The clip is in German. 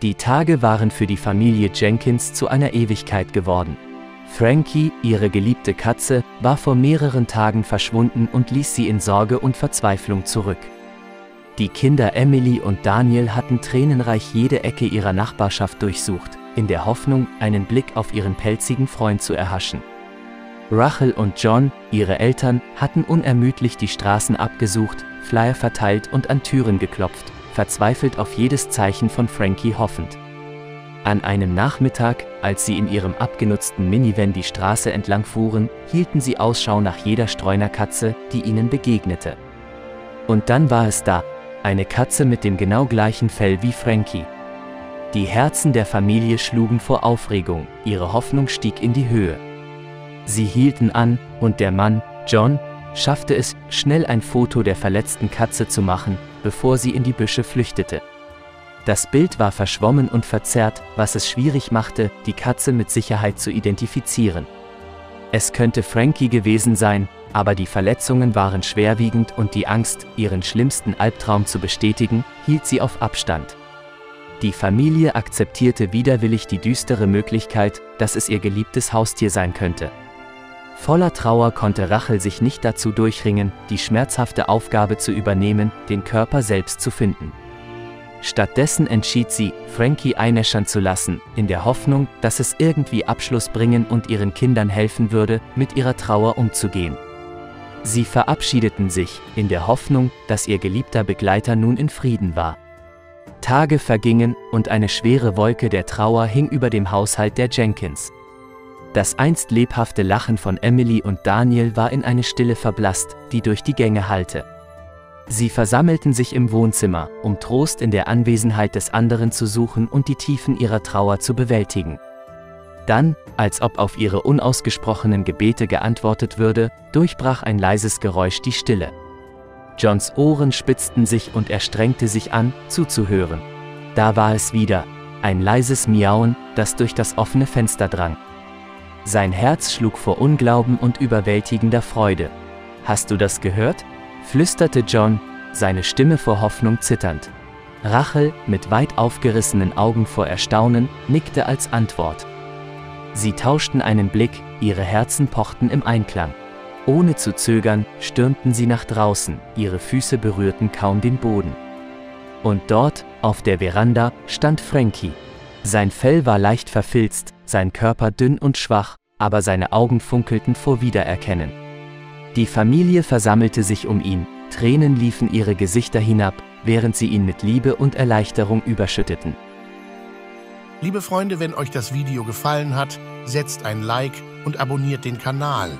Die Tage waren für die Familie Jenkins zu einer Ewigkeit geworden. Frankie, ihre geliebte Katze, war vor mehreren Tagen verschwunden und ließ sie in Sorge und Verzweiflung zurück. Die Kinder Emily und Daniel hatten tränenreich jede Ecke ihrer Nachbarschaft durchsucht, in der Hoffnung, einen Blick auf ihren pelzigen Freund zu erhaschen. Rachel und John, ihre Eltern, hatten unermüdlich die Straßen abgesucht, Flyer verteilt und an Türen geklopft, verzweifelt auf jedes Zeichen von Frankie hoffend. An einem Nachmittag, als sie in ihrem abgenutzten Minivan die Straße entlang fuhren, hielten sie Ausschau nach jeder Streunerkatze, die ihnen begegnete. Und dann war es da, eine Katze mit dem genau gleichen Fell wie Frankie. Die Herzen der Familie schlugen vor Aufregung, ihre Hoffnung stieg in die Höhe. Sie hielten an, und der Mann, John, schaffte es, schnell ein Foto der verletzten Katze zu machen, bevor sie in die Büsche flüchtete. Das Bild war verschwommen und verzerrt, was es schwierig machte, die Katze mit Sicherheit zu identifizieren. Es könnte Frankie gewesen sein, aber die Verletzungen waren schwerwiegend und die Angst, ihren schlimmsten Albtraum zu bestätigen, hielt sie auf Abstand. Die Familie akzeptierte widerwillig die düstere Möglichkeit, dass es ihr geliebtes Haustier sein könnte. Voller Trauer konnte Rachel sich nicht dazu durchringen, die schmerzhafte Aufgabe zu übernehmen, den Körper selbst zu finden. Stattdessen entschied sie, Frankie einäschern zu lassen, in der Hoffnung, dass es irgendwie Abschluss bringen und ihren Kindern helfen würde, mit ihrer Trauer umzugehen. Sie verabschiedeten sich, in der Hoffnung, dass ihr geliebter Begleiter nun in Frieden war. Tage vergingen, und eine schwere Wolke der Trauer hing über dem Haushalt der Jenkins. Das einst lebhafte Lachen von Emily und Daniel war in eine Stille verblasst, die durch die Gänge hallte. Sie versammelten sich im Wohnzimmer, um Trost in der Anwesenheit des anderen zu suchen und die Tiefen ihrer Trauer zu bewältigen. Dann, als ob auf ihre unausgesprochenen Gebete geantwortet würde, durchbrach ein leises Geräusch die Stille. Johns Ohren spitzten sich und er strengte sich an, zuzuhören. Da war es wieder, ein leises Miauen, das durch das offene Fenster drang. Sein Herz schlug vor Unglauben und überwältigender Freude. »Hast du das gehört?« flüsterte John, seine Stimme vor Hoffnung zitternd. Rachel, mit weit aufgerissenen Augen vor Erstaunen, nickte als Antwort. Sie tauschten einen Blick, ihre Herzen pochten im Einklang. Ohne zu zögern, stürmten sie nach draußen, ihre Füße berührten kaum den Boden. Und dort, auf der Veranda, stand Frankie. Sein Fell war leicht verfilzt, sein Körper dünn und schwach, aber seine Augen funkelten vor Wiedererkennen. Die Familie versammelte sich um ihn, Tränen liefen ihre Gesichter hinab, während sie ihn mit Liebe und Erleichterung überschütteten. Liebe Freunde, wenn euch das Video gefallen hat, setzt ein Like und abonniert den Kanal.